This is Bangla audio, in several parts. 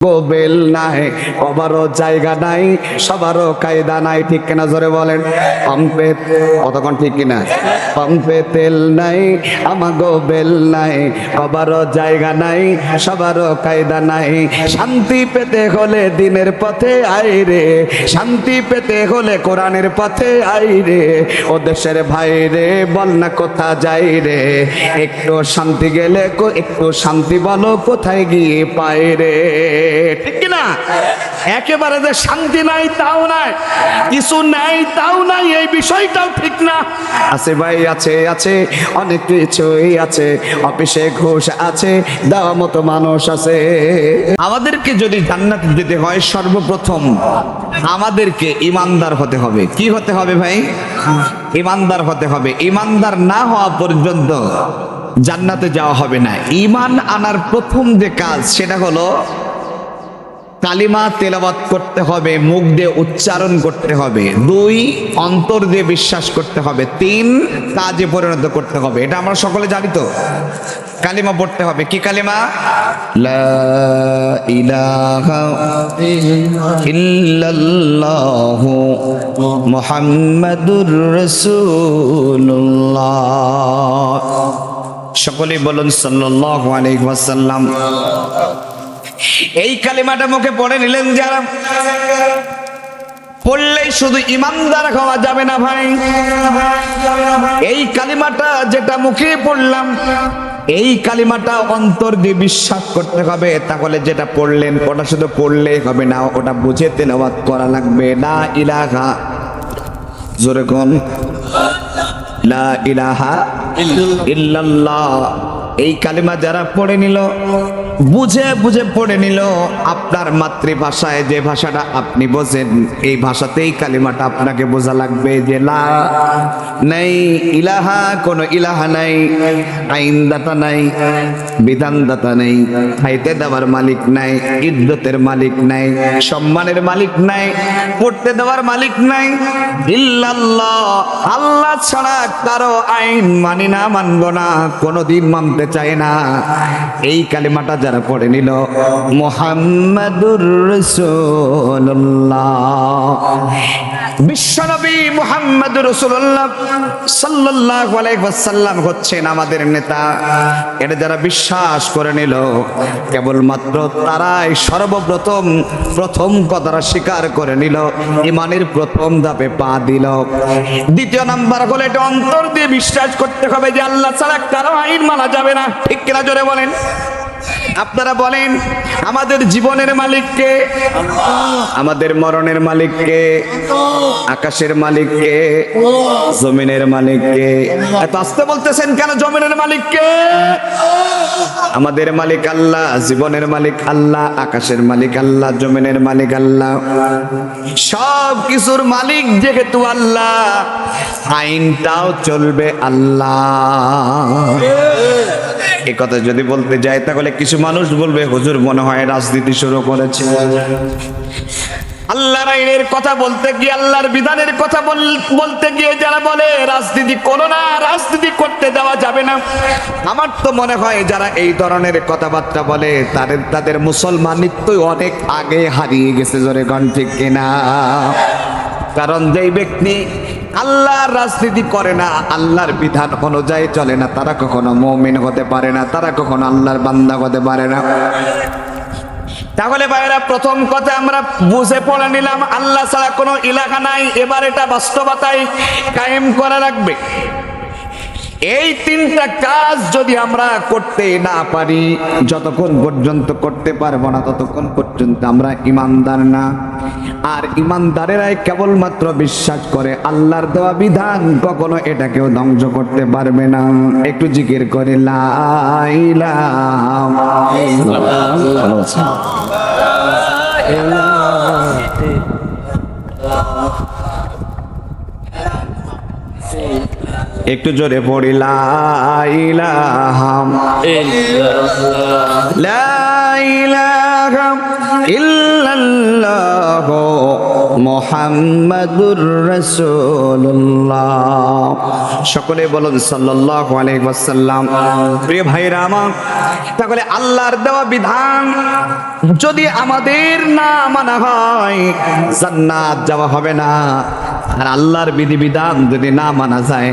গোবেল নাই, সবারও জায়গা নাই, সবারও কায়দা নাই, ঠিক কিনা জোরে বলেন। পাম্পে কতক্ষণ ঠিক কিনা? পাম্পে তেল নাই, আমার গোবেল নাই, সবারও জায়গা নাই, সবারও কায়দা নাই। শান্তি পেতে হলে দিনের পথে আইরে, শান্তি পেতে হলে কোরআনের পথে আইরে। ও দেশের ভাই রে, বল না কোথা যাই রে, একটু শান্তি গেলে একটু শান্তি বলো কোথায় গিয়ে পাই রে, ঠিক কিনা? একেবারে যে শান্তি নাই তাও নাই, কিছু নাই তাও নাই, এই বিষয়টাও ঠিক না। আছে ভাই, আছে আছে অনেক কিছুই আছে, অফিসে ঘুষ আছে, দেওয়া মতো মানুষ আছে। আমাদেরকে যদি জান্নাতে যেতে হয়, সর্বপ্রথম আমাদেরকে ইমানদার হতে হবে। কি হতে হবে ভাই? ইমানদার হতে হবে। ইমানদার না হওয়া পর্যন্ত জান্নাতে যাওয়া হবে না। ঈমান আনার প্রথম যে কাজ সেটা হলো কালিমা তেলাওয়াত করতে হবে, মুখ দিয়ে উচ্চারণ করতে হবে। 2, অন্তর দিয়ে বিশ্বাস করতে হবে। 3, কাজে পরিণত করতে হবে। এটা আমরা সকলে জানি তো। কালিমা পড়তে হবে। কি কালিমা? লা ইলাহা ইল্লাল্লাহু মুহাম্মাদুর রাসূলুল্লাহ। সকলেই বলুন সাল্লাল্লাহু আলাইহি ওয়াসাল্লাম। এই কালিমাটা মুখে পড়ে নিলেন যারা, পড়লেই শুধু ইমানদার হওয়া যাবে না ভাই। এই কালিমাটা যেটা মুখে পড়লাম, এই কালিমাটা অন্তর দিয়ে বিশ্বাস করতে হবে। তাহলে যেটা পড়লেন ওটা শুধু পড়লেই হবে না, ওটা বুঝে তেলাওয়াত করা লাগবে। লা ইলাহা, জোরে কোন, লা ইলাহা ইল্লাল্লাহ। এই কালিমা যারা পড়ে নিল, বুঝে বুঝে পড়ে নিল, আপনার মাতৃভাষায় যে ভাষাটা আপনি বোঝেন, এই ভাষাতেই কালিমাটা আপনাকে বোঝা লাগবে যে লা নাই ইলাহা, কোনো ইলাহা নাই, আইনদাতা নাই, বিধানদাতা নাই, খাইতে দেওয়ার মালিক নাই, ইজ্জতের মালিক নাই, সম্মানের মালিক নাই, পড়তে দেওয়ার মালিক নাই, ইল্লাল্লাহ, আল্লাহ ছাড়া কারো আইন মানি না, মানব না, কোনোদিন মানতে চায় না। এই কালিমাটা যারা পড়ে নিল, মুহাম্মাদুর রাসূলুল্লাহ, বিশ্বনবী মুহাম্মাদুর রাসূলুল্লাহ সাল্লাল্লাহু আলাইহি ওয়াসাল্লাম হচ্ছেন আমাদের নেতা। এটা যারা বিশ্বাস করে নিল, কেবলমাত্র তারাই সর্বপ্রথম প্রথম কথাটা স্বীকার করে নিল, ঈমানের প্রথম ধাপে পা দিল। দ্বিতীয় নাম্বার হলো এটা অন্তর দিয়ে বিশ্বাস করতে হবে যে আল্লাহ ছাড়া কারো আইন মানা যাবে না, ঠিক কিনা জোরে বলেন। আপনারা বলেন, আমাদের জীবনের মালিককে, আমাদের মরণের মালিককে, আকাশের মালিককে, জমিনের মালিককে। এত আস্তে বলতেছেন কেন? জমিনের মালিককে, আমাদের মালিক আল্লাহ, জীবনের মালিক আল্লাহ, আকাশের মালিক আল্লাহ, জমিনের মালিক আল্লাহ, সব কিছুর মালিক যেহেতু আল্লাহ, আইনটাও চলবে আল্লাহ। এই কথা যদি বলতে যায় তাহলে কিছু মানুষ বলবে, হুজুর মনে হয় রাজনীতি শুরু করেছে। আল্লাহর আইনের কথা বলতে গিয়ে, আল্লাহর বিধানের কথা বলতে গিয়ে যারা বলে রাজনীতি করো না, রাজনীতি করতে দেওয়া যাবে না, আমার তো মনে হয় যারা এই ধরনের কথাবার্তা বলে তাদের মুসলমানিত্বই অনেক আগে হারিয়ে গেছে, জোরে গান ঠিক কিনা? কারণ যেই ব্যক্তি আল্লাহর রাজনীতি করে না, আল্লাহর বিধান অনুযায়ী চলে না, তারা কখনো মুমিন হতে পারে না, তারা কখনো আল্লাহর বান্দা হতে পারে না। তাহলে ভাইরা, প্রথম কথা আমরা বুঝে পড়ে নিলাম আল্লাহ ছাড়া কোনো ইলাহা নাই। এবার এটা বাস্তবতায় কায়েম করা লাগবে। এই 3টা কাজ যদি আমরা করতে না পারি, যতক্ষণ পর্যন্ত করতে পারবো না ততক্ষণ পর্যন্ত আমরা ইমানদার না। আর ইমানদারেরাই কেবলমাত্র বিশ্বাস করে আল্লাহর দেওয়া বিধান, কখনো এটাকেও ধ্বংস করতে পারবে না। একটু জিকির করে লা ইলাহা একটু জোরে পড়ি লা ইলাহা ইল্লাল্লাহ মুহাম্মাদুর রাসূলুল্লাহ। সকলে বলুন সাল্লাল্লাহু আলাইহি ওয়াসাল্লাম। প্রিয় ভাইরা আমার, তাহলে আল্লাহর দেওয়া বিধান যদি আমাদের না মানা হয় জান্নাত যাওয়া হবে না। আর আল্লাহর বিধিবিধান যদি না মানা যায়,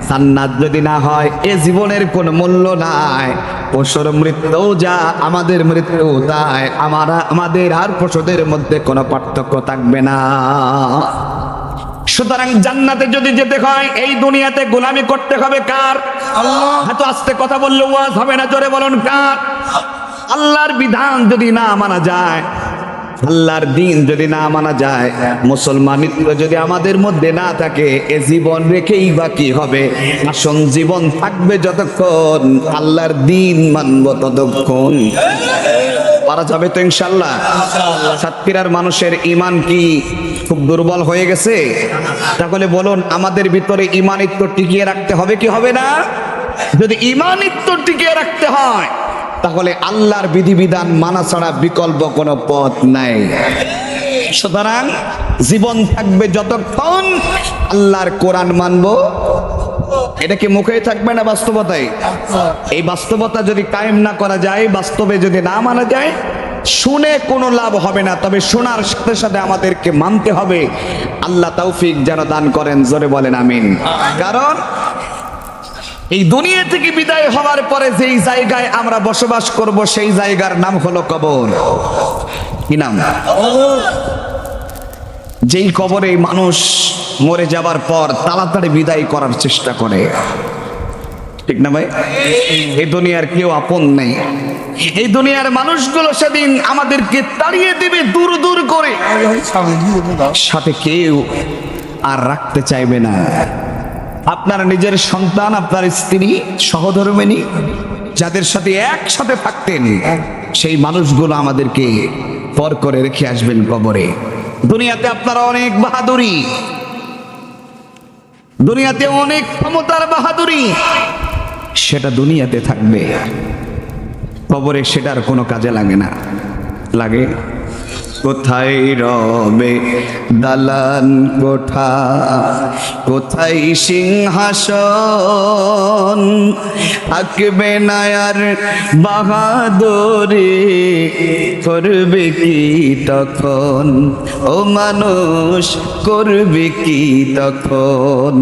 জান্নাত যদি না হয়, এ জীবনের কোনো মূল্য নাই। পশুর মৃত্যু যা, আমাদের মৃত্যু তাই, আমাদের আর পশুদের মধ্যে কোনো পার্থক্য থাকবে না। সুতরাং জান্নাতে যদি যেতে হয়, এই দুনিয়াতে গোলামি করতে হবে কার? আল্লাহ। এত আস্তে কথা বললে ওয়াজ হবে না, জোরে বলুন কার? আল্লাহর বিধান যদি না মানা যায়, আল্লাহর দিন যদি না মানা যায়, মুসলমানিত্ব যদি আমাদের মধ্যে না থাকে, এ জীবন রেখেই বা কি হবে? আসল জীবন থাকবে যতক্ষণ আল্লাহর দিন মানব ততক্ষণ। পারা যাবে তো ইনশাআল্লাহ? সাতক্ষীরার মানুষের ঈমান কি খুব দুর্বল হয়ে গেছে? তাহলে বলুন, আমাদের ভিতরে ঈমানিত্ব টিকিয়ে রাখতে হবে কি হবে না? যদি ঈমানিত্ব টিকিয়ে রাখতে হয়, তাহলে আল্লাহর বিধিবিধান মানা ছাড়া বিকল্প কোনো পথ নাই। সুতরাং জীবন থাকবে যতক্ষণ আল্লাহর কোরআন মানবো। এটা কি মুখেই থাকবে না বাস্তবতায়? এই বাস্তবতা যদি কায়েম না করা যায়, বাস্তবে যদি না মানা যায়, শুনে কোনো লাভ হবে না। তবে শোনার সাথে সাথে আমাদেরকে মানতে হবে। আল্লাহ তৌফিক যেন দান করেন, জোরে বলেন আমিন। কারণ এই দুনিয়া থেকে বিদায় হওয়ার পরে যেই জায়গায় আমরা বসবাস করব, সেই জায়গার নাম হলো কবর। কি নাম? যেই কবরে মানুষ মরে যাবার পর তাড়াতাড়ি বিদায় করার চেষ্টা করে, ঠিক না ভাই? এই দুনিয়ার কেউ আপন নেই। এই দুনিয়ার মানুষগুলো সেদিন আমাদেরকে তাড়িয়ে দিবে দূর দূর করে, সাথে কেউ আর রাখতে চাইবে না। আপনার নিজের সন্তান, আপনার স্ত্রী, সহধর্মিণী, যাদের সাথে একসাথে থাকতেন, সেই মানুষগুলো আমাদেরকে পর করে রেখে আসবেন কবরে। দুনিয়াতে আপনারা অনেক বাহাদুরি, দুনিয়াতে অনেক ক্ষমতার বাহাদুরি, সেটা দুনিয়াতে থাকবে, কবরে সেটার কোনো কাজে লাগে না। লাগে কোথায় রবে দালান কোঠা, কোথায় সিংহাসন, থাকবে না আর বাহাদুরি, করবে কি তখন? ও মানুষ, করবে কি তখন?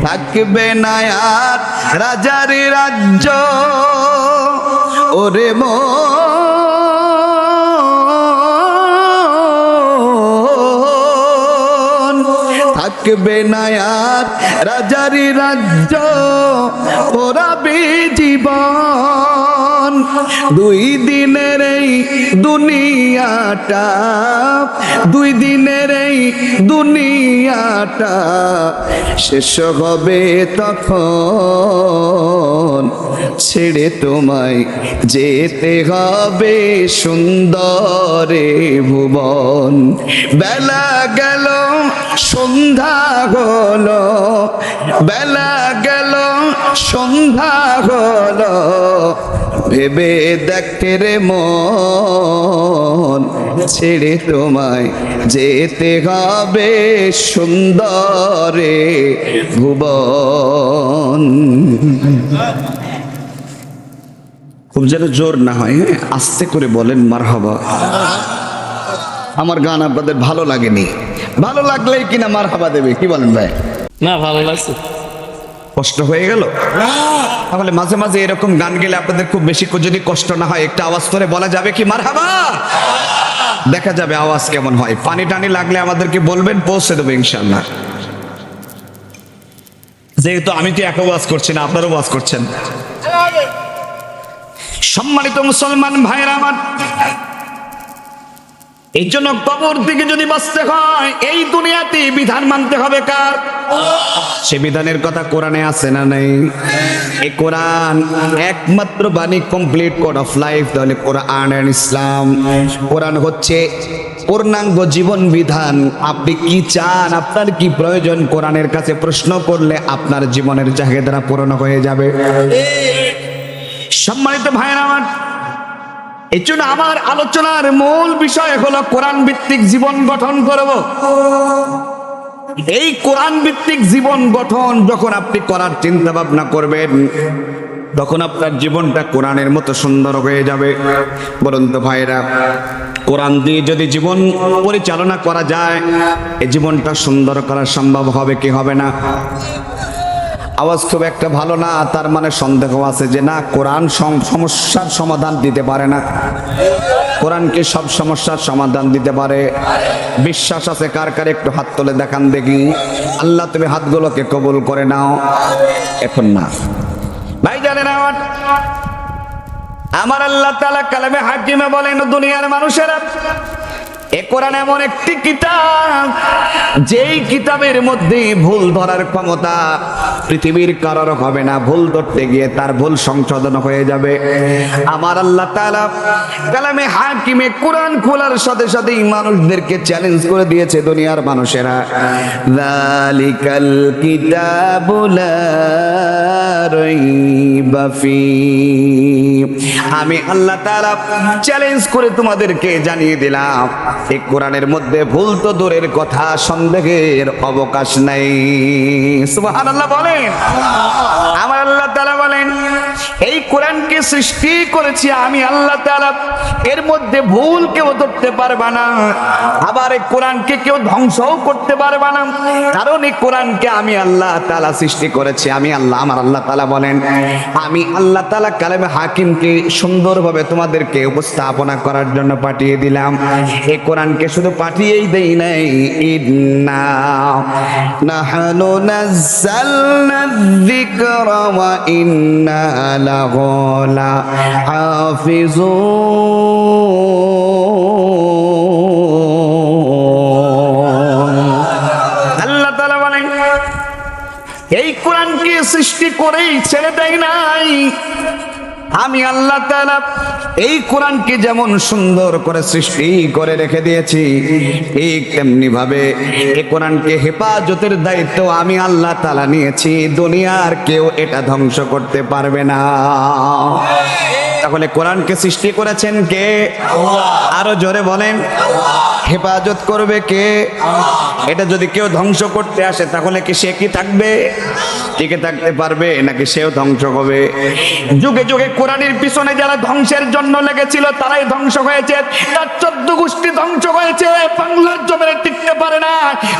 থাকবে না আর রাজার রাজ্য, ওরে থাকবে না আর রাজারি রাজ্য, ওরাবে জীবন। দুই দিনের এই দুনিয়াটা, দুই দিনের এই দুনিয়াটা শেষ হবে তখন, ছেড়ে তোমায় যেতে হবে সুন্দরে ভুবন। বেলা গেল, সন্ধ্যা হলো, বেলা গেল, সন্ধ্যা হলো, ভেবে দেখতে রে মন, ছেড়ে তোমায় যেতে হবে সুন্দরে ভুবন। খুব যেন জোর না হয়, আস্তে করে বলেন মারহাবা। আমার গান আপনাদের ভালো লাগেনি? ভালো লাগলেই কিনা মারহাবা দেবে, কি বলেন ভাই? না, ভালো লাগছে। কষ্ট হয়ে গেল? তাহলে মাঝে মাঝে এরকম গান গেলে আপনাদের খুব বেশি যদি কষ্ট না হয়, একটা আওয়াজ করে বলা যাবে কি মারহাবা? দেখা যাবে আওয়াজ কেমন হয়। পানি টানি লাগলে আমাদেরকে বলবেন, পৌঁছে দেবো ইনশাআল্লাহ। যেহেতু আমি তো একা ওয়াজ করছি না, আপনারাও ওয়াজ করছেন। সম্মানিত মুসলমান ভাইরা আমার, এই জন্য কবর থেকে যদি বাঁচতে হয়, এই দুনিয়াতে বিধান মানতে হবে কার? সে বিধানের কথা কোরআনে আছে না নাই? এই কোরআন একমাত্র বাণী, কমপ্লিট কোড অফ লাইফ, তাহলে কোরআন এন্ড ইসলাম। কোরআন হচ্ছে পূর্ণাঙ্গ জীবন বিধান। আপনি কি চান, আপনার কি প্রয়োজন, কোরআনের কাছে প্রশ্ন করলে আপনার জীবনের চাহিদা পূরণ হয়ে যাবে। সম্মানিত ভাইরা আমার, এই জন্য আমার আলোচনার মূল বিষয় হলো কোরআন ভিত্তিক জীবন গঠন করব। এই কোরআন ভিত্তিক জীবন গঠন যখন আপনি করার চিন্তা ভাবনা করবেন, তখন আপনার জীবনটা কোরআনের মতো সুন্দর হয়ে যাবে। বলুন তো ভাইরা, কোরআন দিয়ে যদি জীবন পরিচালনা করা যায়, এই জীবনটা সুন্দর করা সম্ভব হবে কি হবে না? আওয়াজ খুব একটা ভালো না, তার মানে সন্দেহ আছে যে না, কোরআন সমস্যার সমাধান দিতে পারে না। কোরআন কি সব সমস্যার সমাধান দিতে পারে? বিশ্বাস আছে কার কার? একটু হাত তুলে দেখান দেখি। আল্লাহ তুমি হাতগুলোকে কবুল করে নাও। এখন না ভাই, জানেন আমার আল্লাহ তাআলা কালামে হাকিমে বলেন, দুনিয়ার মানুষেরা, এ কোরআন এমন একটি কিতাব, যেই কিতাবের মধ্যে ভুল ধরার ক্ষমতা পৃথিবীর কারোর হবে না। ভুল ধরতে গিয়ে তার ভুল সংশোধন হয়ে যাবে। আমার আল্লাহ তাআলা কালামে হাকিমে কোরআন খোলার সাথে সাথেই মানুষদেরকে চ্যালেঞ্জ করে দিয়েছে, দুনিয়ার মানুষেরা, যালিকাল কিতাবু লা রাইবা ফী। আমি আল্লাহ তাআলা চ্যালেঞ্জ করে তোমাদেরকে জানিয়ে দিলাম, এই কোরআনের মধ্যে ভুল তো দূরের কথা, সন্দেহের অবকাশ নাই। সুবহানাল্লাহ বলেন। আমার আল্লাহ তাআলা বলেন, এই কোরআনকে সৃষ্টি করেছি আমি আল্লাহ তাআলা, এর মধ্যে ভুল কেউ ধরতে পারবে না, আবার এই কোরআনকে কেউ ধ্বংসও করতে পারবে না, কারণ এই কোরআনকে আমি আল্লাহ তাআলা সৃষ্টি করেছি। আমি আল্লাহ, আমার আল্লাহ তাআলা বলেন, আমি আল্লাহ তাআলা কালামে হাকিমকে সুন্দরভাবে তোমাদেরকে উপস্থাপনা করার জন্য পাঠিয়ে দিলাম। এই কোরআনকে শুধু পাঠিয়েই দেই নাই, ইন্না নাহনু নাযালনা যিকরা ওয়া ইন্না লাহু লাহাফিজুন। আল্লাহ তাআলা বলেন, এই কোরআনকে সৃষ্টি করেই ছেড়ে দেয় নাই। আমি আল্লাহ তাআলা এই কোরআনকে যেমন সুন্দর করে সৃষ্টি করে রেখে দিয়েছি, ঠিক তেমনি ভাবে এই কোরআনকে হেফাজতের দায়িত্ব আমি আল্লাহ তাআলা নিয়েছি। দুনিয়ার কেউ এটা ধ্বংস করতে পারবে না। তাহলে কোরআনকে সৃষ্টি করেছেন কে? আরো জোরে বলেন। হেফাজত করবে কে? এটা যদি কেউ ধ্বংস করতে আসে, তাহলে কি সে কি থাকবে? টিকে থাকতে পারবে নাকি সেও ধ্বংস হবে? যুগে যুগে কোরআনের পিছনে যারা ধ্বংসের জন্য লেগেছিল, তারাই ধ্বংস হয়েছে। তার 14 গোষ্ঠী ধ্বংস হয়েছে। বাংলার জমিনে টিকতে পারে না,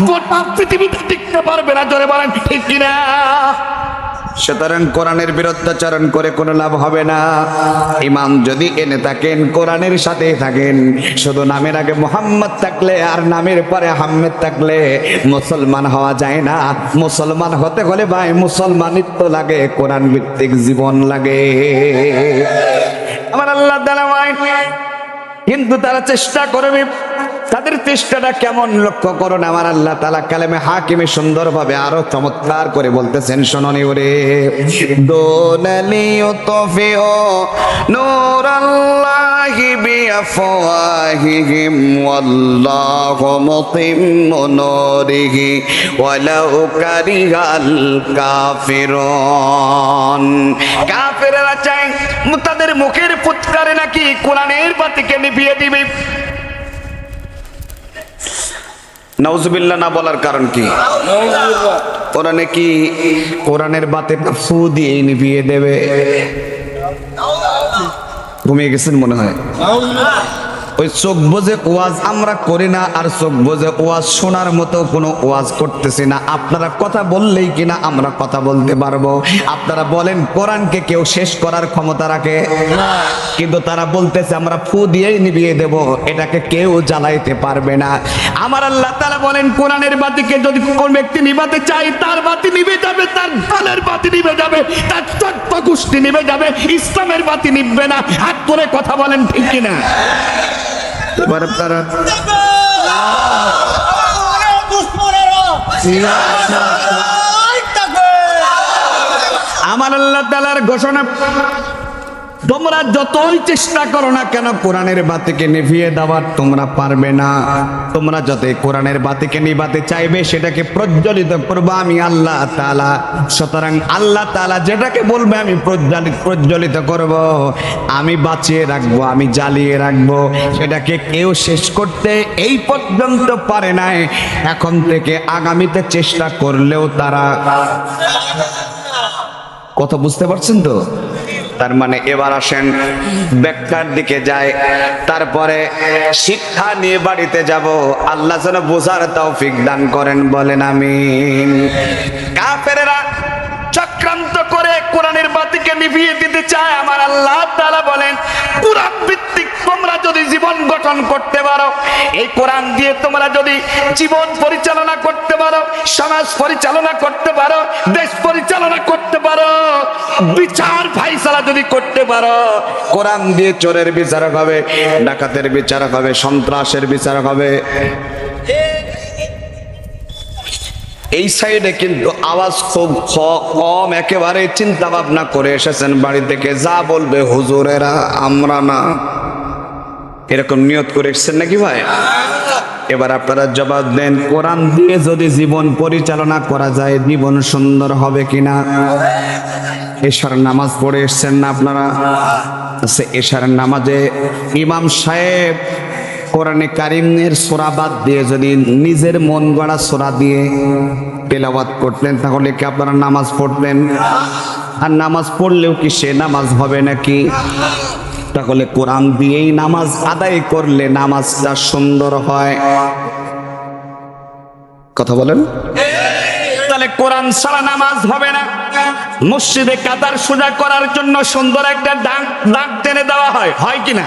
গোটা পৃথিবীতে টিকতে পারবে না। জোরে বলেন ঠিক কিনা? সুতরাং কোরআনের বিরুদ্ধাচরণ করে কোনো লাভ হবে না। ইমান যদি এনে থাকেন, কোরআনের সাথে থাকেন, শুধু নামের আগে মোহাম্মদ থাকলে আর নামের পরে আহমেদ থাকলে মুসলমান হওয়া যায় না। মুসলমান হতে হলে ভাই মুসলমানিত্ব লাগে, কোরআন ভিত্তিক জীবন লাগে। আমার আল্লাহ তাআলা কিন্তু তারা চেষ্টা করবে। তাদের চেষ্টাটা কেমন লক্ষ্য করুন। আমার আল্লাহ তাআলা কালামে হাকিমে সুন্দরভাবে আরো চমৎকার করে বলতেছেন, শোনোনি ওরে, দোনালিও তফিও নূরাল্লাহি বিআফওয়াহিহিম ওয়াল্লাহু মুতিম্মু নূরিহি ওয়ালাউ কারিহাল কাফিরুন। কাফেররা চায় তাদের মুখের ফুৎকারে নাকি কোরআনের বাতিকে নিভিয়ে দিবে। নাউজুবিল্লাহ না বলার কারণ কি? কোরআনে কি কোরআনের বাতে ফু দিয়ে নিভিয়ে দেবে? ঘুমিয়ে গেছেন মনে হয়। ওই চোখ বোঝে ওয়াজ আমরা করি না, আর চোখ বোঝে ওয়াজ শোনার মতো কোনো ওয়াজ করতেছি না। আপনারা কথা বললেই কিনা আমরা কথা বলতে পারবো। আপনারা বলেন কোরআনকে কেউ শেষ করার ক্ষমতা রাখে? কিন্তু তারা বলতেছে আমরা ফু দিয়েই নিভিয়ে দেব, এটাকে কেউ জ্বালাইতে পারবে না। আমার আল্লাহ তাআলা বলেন, কোরআনের বাতিকে যদি কোন ব্যক্তি নিভাতে চায়, তার বাতি নিভে যাবে, তার দলের বাতি নিভে যাবে, তার চট্ট গোষ্ঠী নিভে যাবে, ইসলামের বাতি নিভবে না। হাত তুলে কথা বলেন ঠিক কিনা? এবার আপনারা আমার আল্লাহ তাআলার ঘোষণা, তোমরা যতই চেষ্টা করো না কেন কোরআনের বাতিকে নিভিয়ে দেওয়ার তোমরা পারবে না। তোমরা যতই কোরআনের বাতিকে নিভাতে চাইবে সেটাকে প্রজ্বলিত করবো আমি আল্লাহ তাআলা। সুতরাং আল্লাহ তাআলা যেটাকে বলবে আমি প্রজ্বলিত করব, আমি বাঁচিয়ে রাখবো, আমি জ্বালিয়ে রাখবো। সেটাকে কেউ শেষ করতে এই পর্যন্ত পারে নাই। এখন থেকে আগামীতে চেষ্টা করলেও তারা, কথা বুঝতে পারছেন তো? তার মানে এবার আসেন ব্যাখ্যার দিকে যায়, তারপরে শিক্ষা নিয়ে বাড়িতে যাব। আল্লাহ যেন বোঝার তৌফিক দান করেন, বলেন আমিন। কাফেরেরা চক্রান্ত করে কোরআনের বাতিকে নিভিয়ে দিতে চায়। আমার আল্লাহ তাআলা বলেন কোরআন ভিত্তিক তোমরা যদি জীবন গঠন করতে পারো, এই কোরআন দিয়ে তোমরা যদি জীবন পরিচালনা করতে পারো, সমাজ পরিচালনা করতে পারো, দেশ পরিচালনা করতে পারো, বিচার ফাইসালা যদি করতে পারো, কোরআন দিয়ে চোরের বিচারক হবে, ডাকাতের বিচারক হবে, সন্ত্রাসের বিচারক হবে। এই সাইডে কিন্তু আওয়াজ খুব কম, একেবারে চিন্তা ভাবনা করে এসেছেন বাড়ি থেকে, যা বলবে হুজুরেরা আমরা না, এরকম নিয়ত করে এসেছেন নাকি ভাই? এবার আপনারা জবাব দেন, কোরআন দিয়ে যদি জীবন পরিচালনা করা যায় জীবন সুন্দর হবে কিনা? এশার নামাজ পড়ে এসেছেন না আপনারা? এশার নামাজে ইমাম সাহেব কোরআনে কারিমের সূরা বাদ দিয়ে যদি নিজের মন গড়া সূরা দিয়ে তেলাওয়াত করতেন তাহলে কি আপনারা নামাজ পড়তেন? আর নামাজ পড়লেও কি সে নামাজ হবে নাকি? তাহলে কোরআন দিয়েই নামাজ আদায় করলে নামাজটা সুন্দর হয়। কথা বলেন। তাহলে কোরআন ছাড়া নামাজ হবে না। মসজিদে কাতার সোজা করার জন্য সুন্দর একটা দাগ টেনে দেওয়া হয়, হয় কিনা?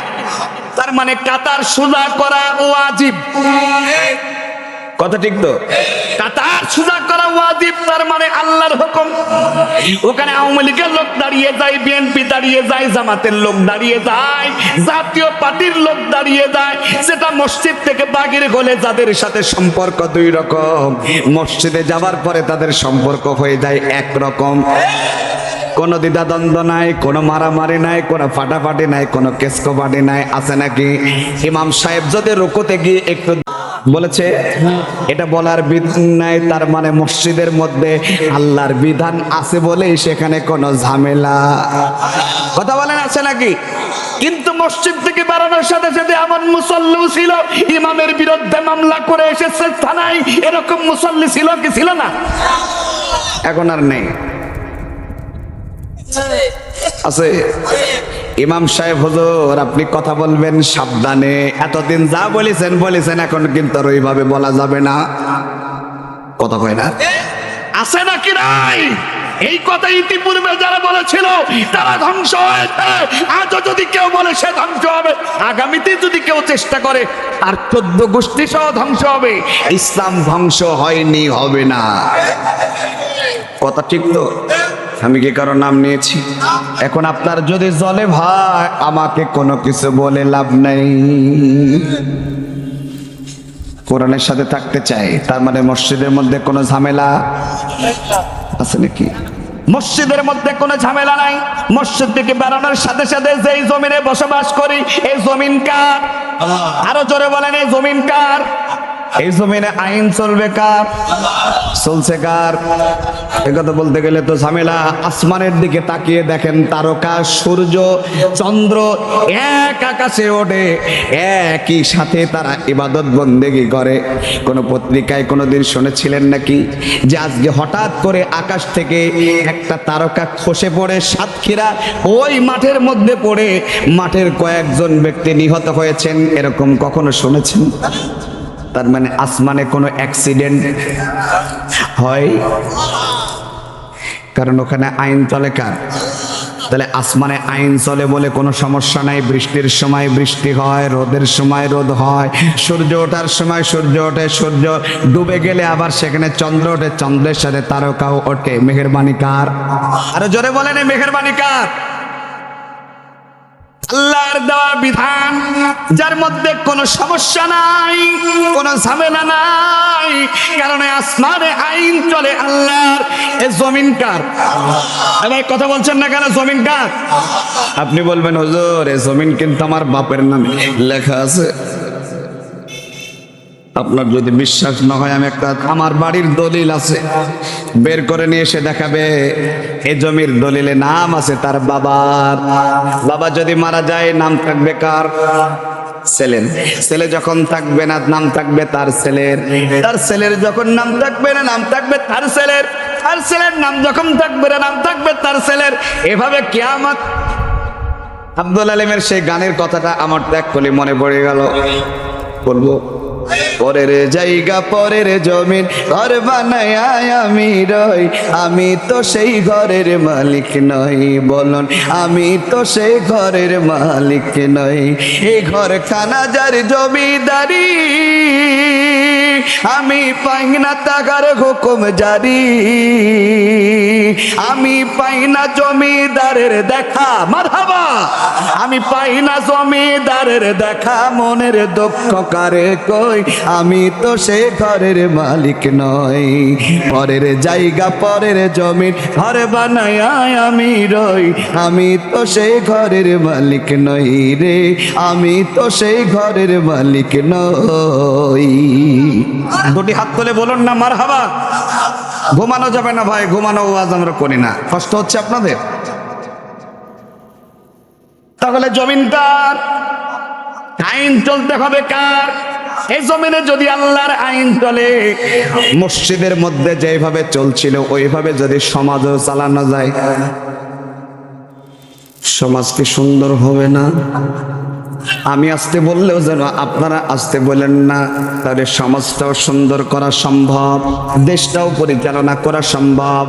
তার মানে কাতার সোজা করা ওয়াজিব। কথা ঠিক তো? কাতার সোজা করা ওয়াজিব, তার মানে আল্লাহর হুকুম। ওখানে আওয়ামী লীগের লোক দাঁড়িয়ে যায়, বিএনপি দাঁড়িয়ে যায়, জামাতের লোক দাঁড়িয়ে যায়, জাতীয় পার্টির লোক দাঁড়িয়ে যায়, সেটা মসজিদ থেকে বাগির গলে যাদের সাথে সম্পর্ক দুই রকম, মসজিদে যাওয়ার পরে তাদের সম্পর্ক হয়ে যায় একরকম। কোনো দ্বিধাদ্বন্দ্ব নাই, কোনো মারামারি নাই, কোনো ফাটাফাটি নাই, কোনো কেসকোপাটি নাই, আছে নাকি? ইমাম সাহেব যদি রুকুতে গিয়ে একটু বলেছে, এটা বলার বিধান নাই, তার মানে মসজিদের মধ্যে আল্লাহর বিধান আছে বলেই সেখানে কোনো ঝামেলা। কথা বলেন, আছে নাকি? কিন্তু মসজিদ থেকে বেরোনোর সাথে সাথে এমন মুসল্লি ছিল ইমামের বিরুদ্ধে মামলা করে এসেছে থানায়, এরকম মুসল্লি ছিল কি ছিল না? এখন আর নেই, আছে। ইমাম সাহেব হুজুর আপনি কথা বলবেন সাবধানে, এতদিন যা বলেছেন এখন কিন্তু আর ওইভাবে বলা যাবে না। কথা কয় না? আছে নাকি নাই? এই কথা ইতিপূর্বে যারা বলেছিল তারা ধ্বংস হয়েছে। আজও যদি কেউ বলে সে ধ্বংস হবে, আগামীতে যদি কেউ চেষ্টা করে আর 14 গোষ্ঠী সহ ধ্বংস হবে। ইসলাম ধ্বংস হয়নি, হবে না। কথা ঠিক তো? আমি কি কারো নাম নিয়েছি? এখন আপনার যদি জলে ভাই আমাকে কোনো কিছু বলে লাভ নাই। কোরআনের সাথে থাকতে চাই, তার মানে মসজিদের মধ্যে কোনো ঝামেলা আছে নাকি? মসজিদের মধ্যে কোনো ঝামেলা নাই। মসজিদ থেকে বেরোনোর সাথে সাথে যেই জমিনে বসবাস করি, এই জমিন কার? আরো জোরে বলেন, এই জমিন কার? এই জমিনে আইন চলবে কার? চলছে কার? কথা বলতে গেলে তো ঝামেলা। আসমানের দিকে তাকিয়ে দেখেন, তারকা, সূর্য, চন্দ্র এক আকাশে ওঠে, একই সাথে তারা ইবাদত বন্দেগি করে। কোন পত্রিকায় কোনোদিন শুনেছিলেন নাকি যে আজকে হঠাৎ করে আকাশ থেকে একটা তারকা খসে পড়ে সাতক্ষীরা ওই মাঠের মধ্যে পড়ে মাঠের কয়েকজন ব্যক্তি নিহত হয়েছেন? এরকম কখনো শুনেছেন? তার মানে আসমানে কোনো অ্যাক্সিডেন্ট হয়, কারণ ওখানে আইন চলে কার? তাহলে আসমানে আইন চলে বলে কোনো সমস্যা নাই। বৃষ্টির সময় বৃষ্টি হয়, রোদের সময় রোদ হয়, সূর্য ওঠার সময় সূর্য ওঠে, সূর্য ডুবে গেলে আবার সেখানে চন্দ্র ওঠে, চন্দ্রের সাথে তারকাও ওঠে। মেহেরবানি কার? আরো জোরে বলেন, মেহেরবানি কার? আল্লাহর দেওয়া বিধান, যার মধ্যে কোনো সমস্যা নাই, কোনো ঝামেলা নাই, কারণ আসমানে আইন চলে আল্লাহর। এ জমিন কার? ভাই কথা বলছেন না কেন? জমিন কার? আপনি বলবেন হুজুর এ জমিন কিন্তু আমার বাপের নামে লেখা আছে। আপনার যদি বিশ্বাস না হয়, আমি একটা আমার বাড়ির দলিল আছে, বের করে নিয়ে এসে দেখাবে। এই জমির দলিলে নাম আছে তার বাবার। বাবা যদি মারা যায় নাম থাকবে কার? ছেলের। ছেলে যখন থাকবে না নাম থাকবে তার ছেলের। তার ছেলের যখন নাম থাকবে না নাম থাকবে তার ছেলের। তার ছেলের নাম যখন থাকবে না নাম থাকবে তার ছেলের। এভাবে কিয়ামত। আব্দুল আলিমের সেই গানের কথাটা আমার ত্যাগ করলে মনে পড়ে গেল, বলবো। পরের জায়গা পরের জমিন ঘর বানায় আমি রই, আমি তো সেই ঘরের মালিক নই। বলুন আমি তো সেই ঘরের মালিক নই। এই ঘর খানা যার জমিদারি, আমি পাই না তাগার হুকুম জারি। আমি পাই না জমিদারের দেখা, মারহাবা। আমি পাই না জমিদারের দেখা, মনের দুঃখ কারে কই, আমি তো সে ঘরের মালিক নই। পরের জায়গা পরের জমিন ঘর বানায় আমি রই, আমি তো সেই ঘরের মালিক নই রে, আমি তো সেই ঘরের মালিক নই। দুটি হাত তুলে বলুন না মারহাবা। ঘুমানো যাবে না ভাই, ঘুমানো ওয়াজ আমরা করি না। কষ্ট হচ্ছে আপনাদের? তাহলে জমিনদার আইন চলতে হবে কার? এই জমিনে যদি আল্লাহর আইন চলে, মসজিদের মধ্যে যেভাবে চলছিল ওইভাবে যদি সমাজও চালানো যায়, সমাজ কি সুন্দর হবে না? আমি আসতে বললেও যেন আপনারা আসতে বলেন না, তাহলে সমাজটাও সুন্দর করা সম্ভব, দেশটাও পরিচালনা করা সম্ভব,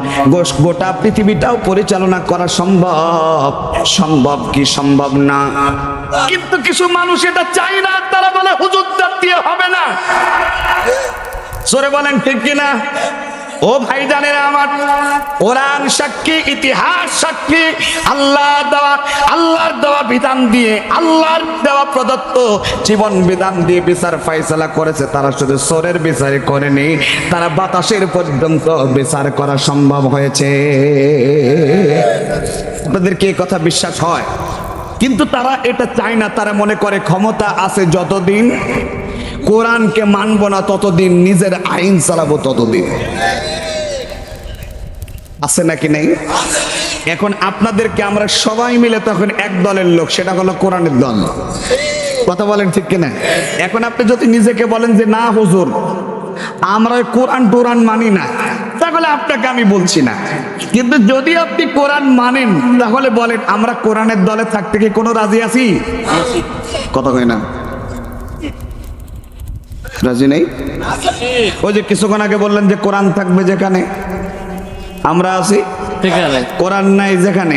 গোটা পৃথিবীটাও পরিচালনা করা সম্ভব। সম্ভব কি সম্ভব না? কিন্তু কিছু মানুষ এটা চায় না, তারা বলে হুজুর দিয়ে হবে না। জোরে বলেন ঠিক কিনা? ও ভাই জানেন আমার, কোরআন সাক্ষী, ইতিহাস সাক্ষী, আল্লাহর দেওয়া বিধান দিয়ে, আল্লাহর দেওয়া প্রদত্ত জীবন বিধান দিয়ে বিচার ফয়সালা করেছে। তারা শুধু সোরের বিচারই করেনি, তারা বাতাসের পর্যন্ত বিচার করা সম্ভব হয়েছে। আপনাদের কি এই কথা বিশ্বাস হয়? কিন্তু তারা এটা চায় না। তারা মনে করে ক্ষমতা আছে যতদিন, কোরআনকে মানব না ততদিন, নিজের আইন চালাবো ততদিন। আছে নাকি নেই? এখন আপনাদেরকে আমরা সবাই মিলে তখন এক দলের লোক, সেটা হলো কোরআনের দল। কথা বলেন ঠিক কিনা? এখন আপনি যদি নিজেকে বলেন যে না হুজুর আমরা কোরআন টোরান মানি না, তাহলে আপনাকে আমি বলছি না। কিন্তু যদি আপনি কোরআন মানেন তাহলে বলেন আমরা কোরআনের দলে থাকতে কি কোনো রাজি আছি? কথা কয় না, রাজি নেই? ওই যে কিছুক্ষণ আগে বললেন যে কোরআন থাকবে যেখানে, আমরা আছি কোরআন নাই যেখানে।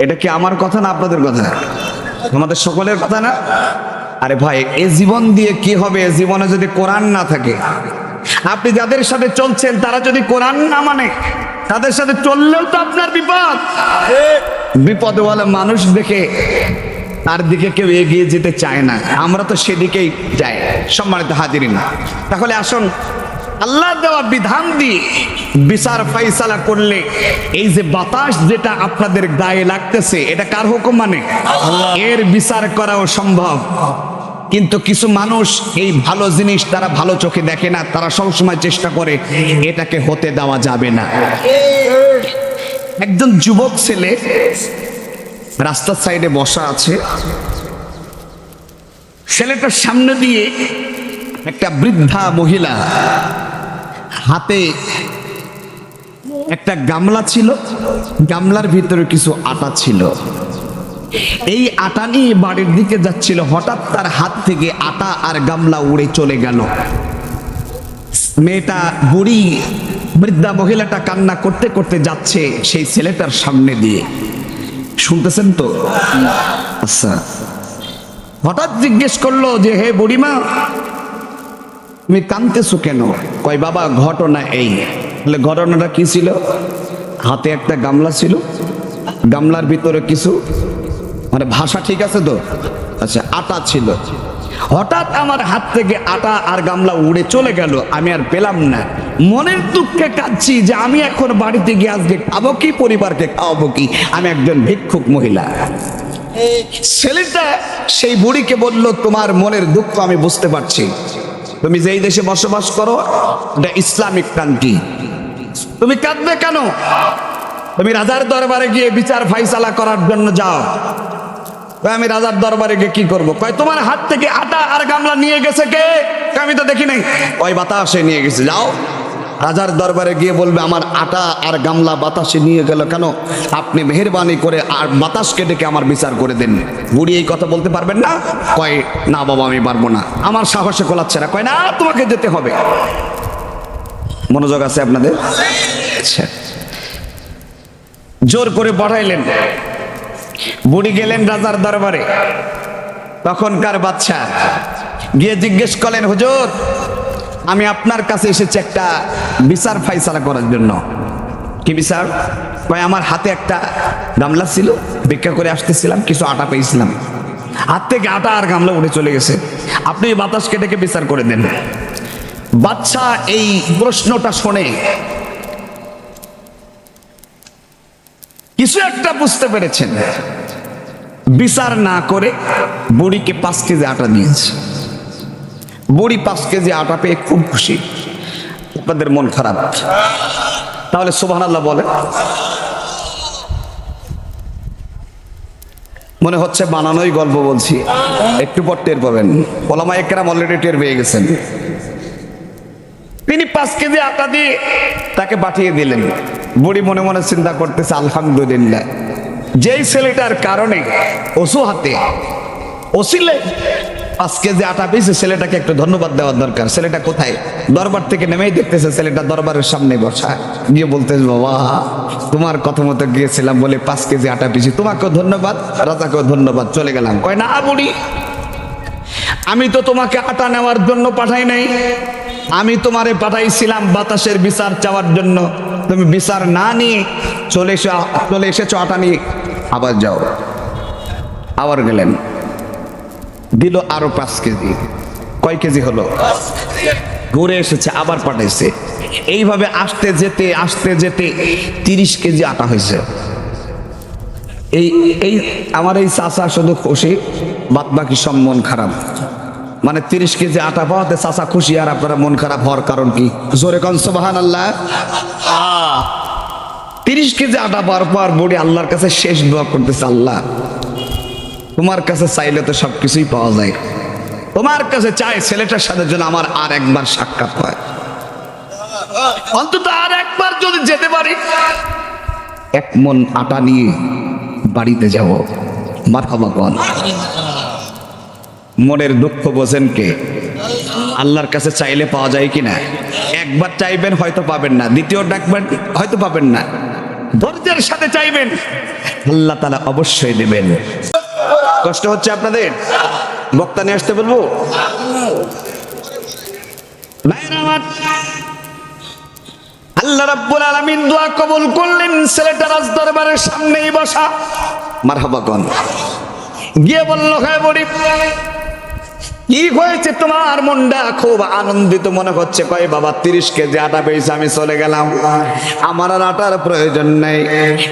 এটা কি আমার কথা না আপনাদের কথা? আমাদের সকলের কথা না? আরে ভাই, এ জীবন দিয়ে কি হবে এ জীবনে যদি কোরআন না থাকে? আপনি যাদের সাথে চলছেন তারা যদি কোরআন না মানে, তাদের সাথে চললেও তো আপনার বিপদ। বিপদওয়ালা মানুষ দেখে তার দিকে কেউ এগিয়ে যেতে চায় না, আমরা তো সেদিকেই যাই। সম্মানিত হাজিরিন, তাহলে আসুন আল্লাহ দেওয়া বিধান দিয়ে বিচার ফাইসালা করলে এই যে বাতাস যেটা আপনাদের গায়ে লাগতেছে এটা কার হুকুম মানে? এর বিচার করাও সম্ভব। কিন্তু কিছু মানুষ এই ভালো জিনিস তারা ভালো চোখে দেখে না, তারা সবসময় চেষ্টা করে এটাকে হতে দেওয়া যাবে না। একজন যুবক ছেলে রাস্তার সাইডে বসা আছে, ছেলেটার সামনে দিয়ে একটা বৃদ্ধা মহিলা, হাতে একটা গামলা ছিল, গামলার ভিতরে কিছু আটা ছিল। এই আটা নিয়ে বাড়ির দিকে যাচ্ছিল, হঠাৎ তার হাত থেকে আটা আর গামলা উড়ে চলে গেল। মেয়েটা, বুড়ি বৃদ্ধা মহিলাটা কান্না করতে করতে যাচ্ছে সেই ছেলেটার সামনে দিয়ে। শুনতেছেন তো? আচ্ছা, হঠাৎ জিজ্ঞেস করলো যে হে বুড়িমা তুমি কাঁদতেছো কেন? কয় বাবা ঘটনা এই। বলে ঘটনাটা কি ছিল? হাতে একটা গামলা ছিল, গামলার ভিতরে কিছু মানে ভাষা ঠিক আছে তো? আচ্ছা, আটা ছিল। হঠাৎ আমার হাত থেকে আটা আর গামলা উড়ে চলে গেল, আমি আর পেলাম না। মনের দুঃখে কাঁদছি যে আমি এখন বাড়িতে গিয়ে আজকে খাবো কি, পরিবারকে খাওয়াবো কি? আমি একজন ভিক্ষুক মহিলা। ছেলেটা সেই বুড়িকে বলল, তোমার মনের দুঃখ আমি বুঝতে পারছি। তুমি যেই দেশে বসবাস করো এটা ইসলামিক কান্ট্রি, তুমি কাঁদবে কেন? তুমি রাজার দরবারে গিয়ে বিচার ফাইসালা করার জন্য যাও। আমি রাজার দরবারে গিয়ে কি করবো? কয় তোমার হাত থেকে আটা আর গামলা নিয়ে গেছে কে? আমি তো দেখি নাই। ওই বাতাসে নিয়ে গেছে, যাও রাজার দরবারে গিয়ে বলবে আমার আটা আর গামলা বাতাসে নিয়ে গেল কেন? আপনি মেহেরবানি করে আর বাতাসকে ডেকে আমার বিচার করে দেন। বুড়ি এই কথা বলতে পারবেন না? কয় না বাবা, আমি পারবো না, আমার সাহসে কোলাচ্ছে না। কয় না, তোমাকে যেতে হবে। মনোযোগ আছে আপনাদের? আচ্ছা, জোর করে পাঠাইলেন। বুড়ি গেলেন রাজার দরবারে। তখনকার বাদশা গিয়ে জিজ্ঞেস করলেন, হুজুর আমি আপনার কাছে এসেছি একটা বিচার ফাইসালা করার জন্য। কি বিচার? কয় আমার হাতে একটা গামলা ছিল, ভিক্ষা করে আসতেছিলাম, কিছু আটা পেয়েছিলাম, হাত থেকে আটা আর গামলা উড়ে চলে গেছে, আপনি বাতাসকে ডেকে বিচার করে দেন। বাদশা এই প্রশ্নটা শুনে কিছু একটা বুঝতে পেরেছেন। বিচার না করে বুড়িকে 5 কেজি আটা দিয়েছে। বুড়ি 5 কেজি আটা পেয়ে খুব খুশি। আপনাদের মন খারাপ? তাহলে সুবহানাল্লাহ বলেন। মনে হচ্ছে বানানোই গল্প বলছি, একটু পর টের পাবেন। ওলামায়ে কেরাম অলরেডি টের পেয়ে গেছেন। তিনি 5 কেজি আটা দিয়ে তাকে পাঠিয়ে দিলেন। বুড়ি মনে মনে চিন্তা করতেছে, আলহামদুলিল্লাহ, যেই ছেলেটার কারণে অজুহাতে ওসিলে 5 কেজি আটা পেয়েছে, ছেলেটাকে একটু ধন্যবাদ দেওয়ার দরকার। ছেলেটা কোথায়? দরবার থেকে নেমেই দেখতেছে ছেলেটা দরবারের সামনে বসা। গিয়ে বলতেছে, বাবা তোমার কথা মতো গিয়েছিলাম বলে 5 কেজি আটা পেয়েছি, তোমাকেও ধন্যবাদ, রাজাকেও ধন্যবাদ, চলে গেলাম। কয় না বুড়ি, আমি তো তোমাকে আটা নেওয়ার জন্য পাঠাই নাই, আমি তোমারে পাঠাইছিলাম বাতাসের বিচার চাওয়ার জন্য। তুমি বিচার না নিয়ে চলে এসেছো আটা নিয়ে, আবার যাও। আবার গেলেন, দিল আরো 5 কেজি। কয় কেজি হলো? ঘুরে এসেছে, আবার পাঠাইছে। এইভাবে আসতে যেতে 30 কেজি আটা হয়েছে। এই আমার এই চাচা শুধু খুশি, বাদ বাকি সব মন খারাপ। মানে 30 কেজি আটা পাওয়াতে চাচা খুশি, আর আপনারা মন খারাপ হওয়ার কারণ কি? জোরে কোন সুবহানাল্লাহ। 30 কেজি আটা পাওয়ার পর বুড়ি আল্লাহর কাছে শেষ দোয়া করতেছে, আল্লাহ তোমার কাছে চাইলে তো সবকিছুই পাওয়া যায়, তোমার কাছে চাই ছেলেটার সাথে যেন আমার আর একবার সাক্ষাৎ হয়, অন্তত আর একবার যদি যেতে পারি। 1 মণ আটা নিয়ে বাড়িতে যাব। মারহাবা বল। মনের দুঃখ বোঝেন কে? আল্লাহর কাছে চাইলে পাওয়া যায় কিনা? একবার চাইবেন হয়তো পাবেন না, দ্বিতীয় ডাকবেন হয়তো পাবেন না, ধৈর্যের সাথে চাইবেন, আল্লাহ তাআলা অবশ্যই দেবেন। কষ্ট হচ্ছে আপনাদের? বক্তা নিয়ে আসতে বলবো? আল্লাহ রাব্বুল আলামিন দোয়া কবুল করলেন। ছেলেটা রাজ দরবারের সামনেই বসা। মারহাবা কোন। গিয়ে বলল, হ্যাঁ বুড়ি, কি হয়েছে তোমার? মনটা খুব আনন্দিত মনে হচ্ছে। কয় বাবা 30 কেজি আটা পেয়েছে, আমি চলে গেলাম, আমার আর আটার প্রয়োজন নেই।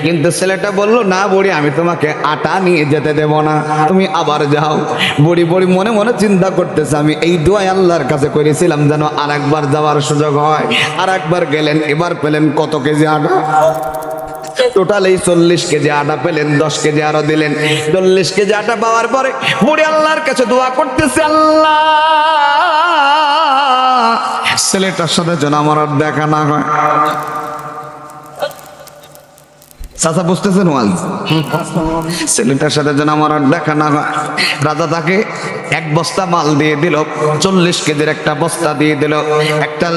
কিন্তু ছেলেটা বলল, না বুড়ি, আমি তোমাকে আটা নিয়ে যেতে দেব না, তুমি আবার যাও। বুড়ি মনে মনে চিন্তা করতেছে, আমি এই দোয়া আল্লাহর কাছে করেছিলাম যেন আর একবার যাওয়ার সুযোগ হয়। আর একবার গেলেন, এবার পেলেন কত কেজি আটা? টোটাল এই 40 কেজি আটা পেলেন। 10 কেজি আরো দিলেন। 40 কেজি আটা পাওয়ার পরে বুড়ি আল্লাহর কাছে দোয়া করতেছে, আল্লাহ ছেলেটার সাথে যেন আমার আর দেখা না হয়। চাচা বুঝতেছেন? ছেলেটার সাথে যেন আমার আর দেখা না হয়। রাজা তাকে 1 বস্তা মাল দিয়ে দিল, 40 কেজির একটা বস্তা দিয়ে দিল। একটা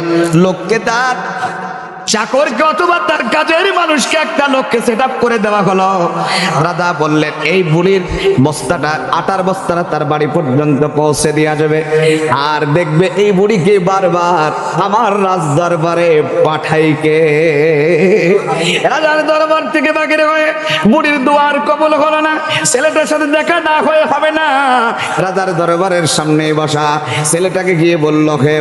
লোককে তার চাকরকে অথবা তার কাজের মানুষকে একটা লোককে সেট আপ করে দেওয়া হলো। রাজা বললেন এই বুড়ির বস্তাটা, আটার বস্তাটা তার বাড়ি পর্যন্ত পৌঁছে দেওয়া যাবে, আর দেখবে এই বুড়িকে বারবার আমার রাজ দরবারে পাঠাইকে। রাজার দরবার থেকে বাগের হয়ে বুড়ির দুয়ার কবুল হলো না, ছেলেটার সাথে দেখা না হয়ে হবে না। রাজার দরবারের সামনে বসা ছেলেটাকে গিয়ে বলল, হে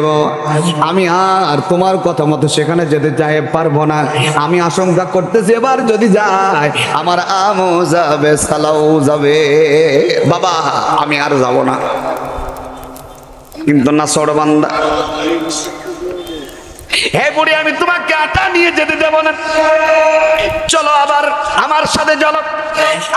আমি আর তোমার কথা মতো সেখানে যেতে চাই পারবো না, আমি আশঙ্কা করতেছি এবার যদি যায় আমার আমও যাবে সালাও যাবে, বাবা আমি আর যাব না। কিন্তু না সড়বান্দা, হে বুড়ি আমি তোমাকে আটা নিয়ে যেতে দেব না, চলো আবার আমার সাথে চলো।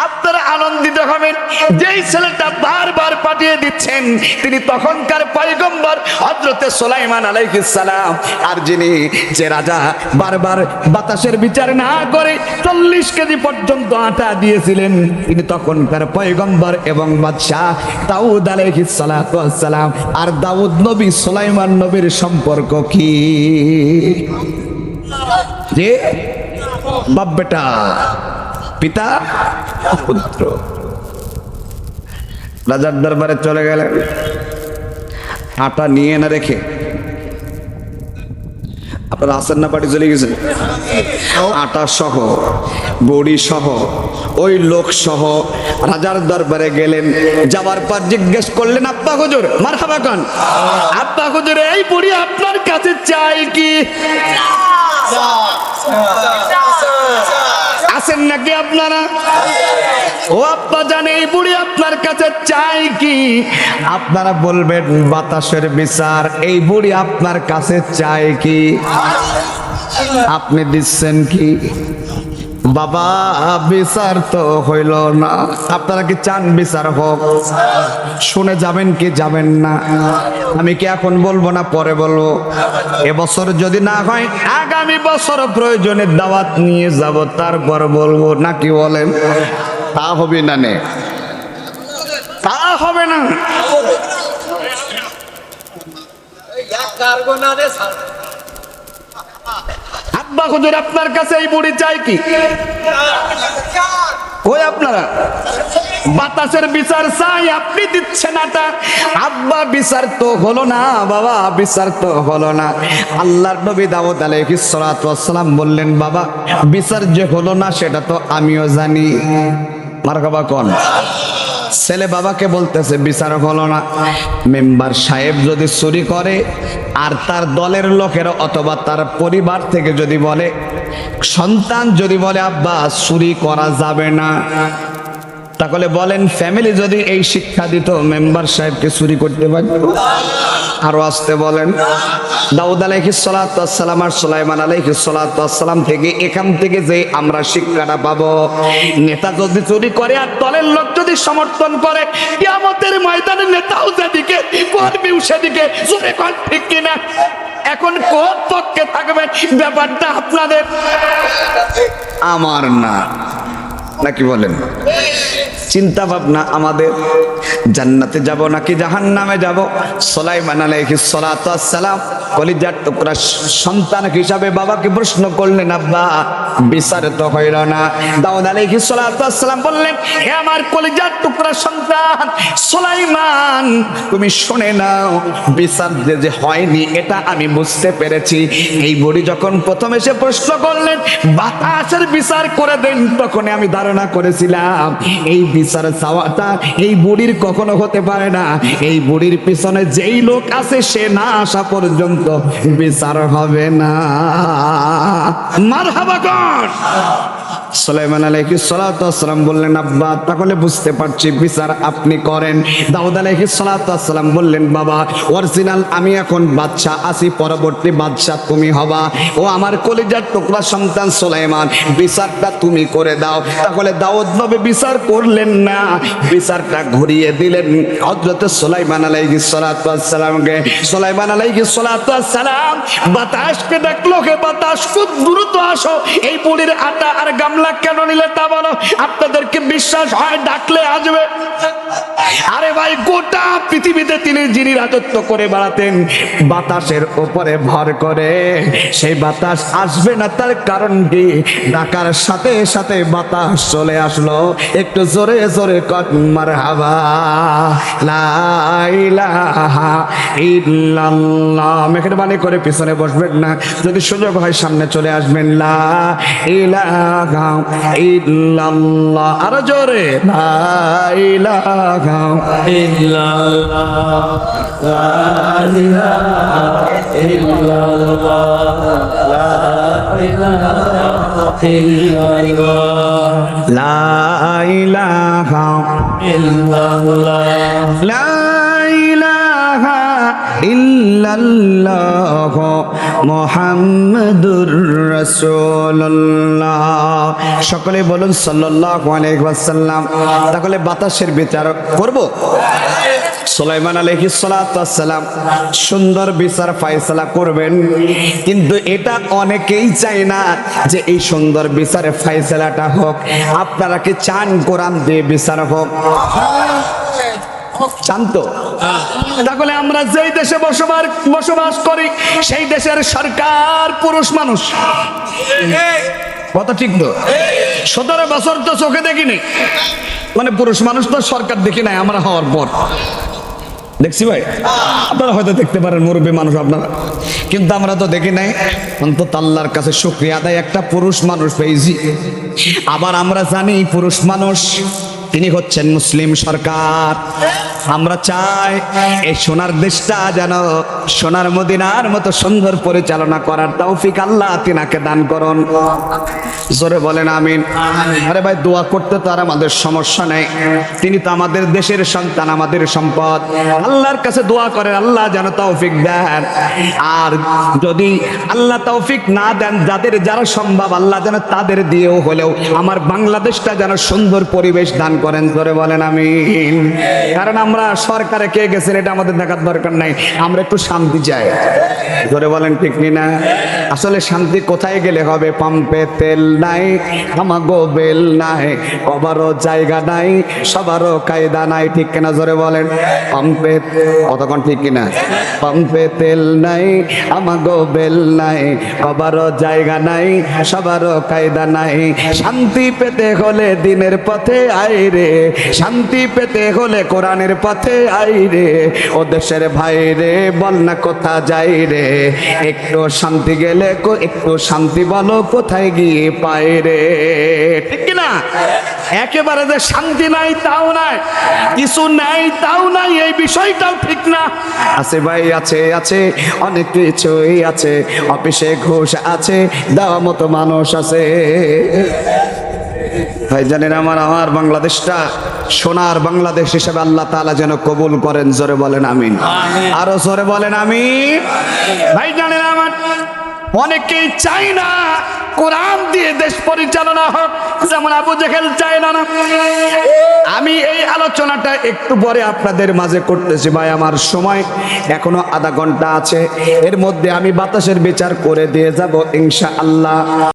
আপনারা আনন্দিত হবেন, যেই ছেলেটা বারবার পাঠিয়ে দিচ্ছেন তিনি তখনকার পয়গম্বর হযরতে সুলাইমান আলাইহিস সালাম। আর যিনি যে রাজা বারবার বাতাসের বিচার না করে 40 কেজি পর্যন্ত আটা দিয়েছিলেন তিনি তখনকার পয়গম্বর এবং বাদশাহ দাউদ আলাইহিস সালাতু ওয়াস সালাম। আর দাউদ নবী সুলাইমান নবীর সম্পর্ক কি? যে বাপ বেটা, পিতা পুত্র। রাজার দরবারে চলে গেলেন, আটা নিয়ে না রেখে। আপনারা আসেন না, বাড়ি চলে গেছেন, আটা সহ বড়ি সহ ওই লোক সহ রাজার দরবারে গেলেন। যাওয়ার পর জিজ্ঞেস করলেন, আব্বা হুজুর, মারহাবা খান, আব্বা হুজুর এই বুড়ি আপনার কাছে চাই কি? আছেন নাকি আপনারা? ও আব্বা জানে এই বুড়ি আপনার কাছে চাই কি? আপনারা বলবেন বাতাসের বিচার। এই বুড়ি আপনার কাছে চাই কি? আপনি দিচ্ছেন কি? বাবা বিচার তো হইল না, আপনারা কি চান বিচার হোক? শুনে যাবেন কি যাবেন না? আমি কি এখন বলবো না পরে বলবো? এবছর যদি না হয় আগামী বছর প্রয়োজনে দাওয়াত নিয়ে যাব, তারপর বলবো, নাকি বলেন? তা হবে না, নে তা হবে না। আব্বা হুজুর আপনার কাছে এই বুড়ি চাই কি? ওই আপনারা বাতাসের বিচার চাই, আপনি দিচ্ছেন আটা। আব্বা বিচার তো হলো না, বাবা বিচার তো হলো না। আল্লাহর নবী দাউদ আলাইহিস সালাতু ওয়াস সালাম বললেন, বাবা বিচার যে হলো না সেটা তো আমিও জানি। মারহাবা কোন ছেলে বাবাকে বলতেছে বিচার হলো না। মেম্বার সাহেব যদি চুরি করে আর তার দলের লোকেরা অথবা তার পরিবার থেকে যদি বলে, সন্তান যদি বলে আব্বা চুরি করা যাবে না, তাহলে বলেন ফ্যামিলি যদি এই শিক্ষা দিত মেম্বার সাহেবকে চুরি করতে পারত? আরো আসতে বলেন। দাউদ আলাইহিস সালাতু ওয়াস সালাম আর সুলাইমান আলাইহিস সালাতু ওয়াস সালাম থেকে এখান থেকে যে আমরা শিক্ষাটা পাবো, নেতা যদি চুরি করে আর দলের লোক যদি সমর্থন করে, কিয়ামতের ময়দানে নেতাও যেদিকে কর্মীও সেদিকে, জোরে কোন ঠিক কিনা? এখন কোন পক্ষে থাকবেন ব্যাপারটা আপনাদের, আমার না, নাকি বলেন? চিন্তা ভাবনা আমাদের, জান্নাতে যাব নাকি জাহান্নামে যাব? সুলাইমান আলাইহিস সালাতু ওয়াস সালাম কলিজার টুকরা সন্তান হিসাবে বাবাকে প্রশ্ন করলেন, আব্বা বিচার তো হইল না। দাউদ আলাইহিস সালাতু ওয়াস সালাম বললেন, হে আমার কলিজার টুকরা সন্তান সুলাইমান, তুমি শুনে নাও, বিচার যে হয়নি এটা আমি বুঝতে পেরেছি। এই বুড়ি যখন প্রথম এসে প্রশ্ন করলেন বাতাসের বিচার করে দেন, তখন আমি ধারণা করেছিলাম এই বিচার চাওয়াটা এই বুড়ির কখনো হতে পারে না। এই বুড়ির পিছনে যেই লোক আছে সে না আসা পর্যন্ত বিচার হবে না। মারহাবা কর। সুলাইমান আলাইহিস সালাতু ওয়াস সালাম বললেন, আব্বা তাহলে বুঝতে পারছি বিচার আপনি করেন। দাউদ আলাইহিস সালাতু ওয়াস সালাম বললেন, বাবা অরিজিনাল আমি এখন বাদশা আছি, পরবর্তী বাদশা তুমি হবা। ও আমার কলিজার টুকরা সন্তান সুলাইমান, বিচারটা তুমি করে দাও। তাহলে দাউদ নবী বিচার করলেন না, বিচারটা ঘুরিয়ে দিলেন হযরত সুলাইমান আলাইহিস সালাতু ওয়াস সালামকে। সুলাইমান আলাইহিস সালাতু ওয়াস সালাম বাতাসকে ডাকলো, হে বাতাস খুব দ্রুত আসো, এই বুড়ির আটা আর গামলা আল্লাহ কেন নিলে তা বলো। আপনাদেরকে বিশ্বাস হয় ডাকলে আসবে? আরে ভাই, গোটা পৃথিবীতে তিনি যিনি রাজত্ব করে বেড়াতেন বাতাসের উপরে ভর করে, সেই বাতাস আসবে না তার কারণ কি? ডাকার সাথে সাথে বাতাস চলে আসলো। একটু জোরে জোরে কর মারহাবা। লা ইলাহা ইল্লাল্লাহ। মেহরবানি করে পিছনে বসবেন না, যদি সুযোগ হয় সামনে চলে আসবেন। লা ইলাহা ইল্লাল্লাহ। আরো জোরে, লা ইলাহা ইল্লাল্লাহ, লা ইলাহা ইল্লাল্লাহ, লা ইলাহা ইল্লাল্লাহ, লা ইলাহা ইল্লাল্লাহ, লা ইলাহা ইল্লাল্লাহ মুহাম্মাদুর রাসূলুল্লাহ। সকলে বলুন সাল্লাল্লাহু আলাইহি ওয়াসাল্লাম। তাহলে বাতাসের বিচার করব। সুলাইমান আলাইহিস সালাতু ওয়াস সালাম সুন্দর বিচার ফয়সালা করবেন, কিন্তু এটা অনেকেই চায় না যে এই সুন্দর বিচারে ফয়সালাটা হোক। আপনারা কি চান কোরআন দিয়ে বিচার হোক? চান তো? তাহলে আমরা যেই দেশে বসবাস করি সেই দেশের সরকার পুরুষ মানুষ। কথা ঠিক তো? 17 বছর তো চোখে দেখিনি, মানে পুরুষ মানুষ তো সরকার দেখি নাই আমরা হওয়ার পর। দেখছি ভাই, আপনারা হয়তো দেখতে পারেন, মুরব্বী মানুষ আপনারা, কিন্তু আমরা তো দেখি নাই। অন্তত আল্লাহর কাছে শুকরিয়া আদায়, একটা পুরুষ মানুষ পেয়েছি। আবার আমরা জানি পুরুষ মানুষ তিনি হচ্ছেন মুসলিম সরকার। আমরা চাই এই সোনার দেশটা যেন সোনার মদিনার মতো সুন্দর পরিচালনা করার তৌফিক আল্লাহ তিনাকে দান করুন। জোরে বলেন আমিন। আরে ভাই, দোয়া করতে তো আর আমাদের সমস্যা নেই, তিনি তো আমাদের দেশের সন্তান, আমাদের সম্পদ। আল্লাহর কাছে দোয়া করেন আল্লাহ যেন তৌফিক দেন। আর যদি আল্লাহ তৌফিক না দেন, যারা সম্ভব আল্লাহ যেন তাদের দিয়েও হলেও আমার বাংলাদেশটা যেন সুন্দর পরিবেশ দান করেন। জোরে বলেন আমিন। কারণ আমরা সরকারে কে গেছেন এটা আমাদের দেখার দরকার নাই, আমরা একটু শান্তি চাই। জোরে বলেন ঠিক না? আসলে শান্তি কোথায় গেলে হবে? পাম্পে তেল নাই, আমাগো বেল নাই, সবারও জায়গা নাই, সবারও কায়দা নাই। ঠিক কিনা? জোরে বলেন। পাম্পে, কতক্ষণ ঠিক কিনা? পাম্পে তেল নাই, আমাগো বেল নাই, সবারও জায়গা নাই, সবারও কায়দা নাই। শান্তি পেতে হলে দিনের পথে আয় রে, শান্তি পেতে হলে কোরআনের পথে আই রে। ও দেশের ভাই রে, বল না কোথা যাই রে, একটু শান্তি গেলে একটু শান্তি বলো কোথায় গিয়ে পাই রে। ঠিক কিনা? একেবারে যে শান্তি নাই তাও নাই, কিছু নাই তাও নাই, এই বিষয়টাও ঠিক না। আছে ভাই, আছে আছে, অনেক কিছুই আছে। অফিসে ঘুষ আছে, দেওয়া মতো মানুষ আছে। ভাই জানেন, আমার বাংলাদেশটা সোনার বাংলাদেশ হিসেবে আল্লাহ তাআলা যেন কবুল করেন। জোরে বলেন আমিন। আরো জোরে বলেন আমিন। ভাই জানেন, আমার অনেকেই চাই না কোরআন দিয়ে দেশ পরিচালনা হোক, যেমন আবু জেহেল চায় না। আমি এই আলোচনাটা একটু পরে আপনাদের মাঝে করতেছি। ভাই আমার সময় এখনো আধা ঘন্টা আছে, এর মধ্যে আমি বাতাসের বিচার করে দিয়ে যাব ইনশাআল্লাহ।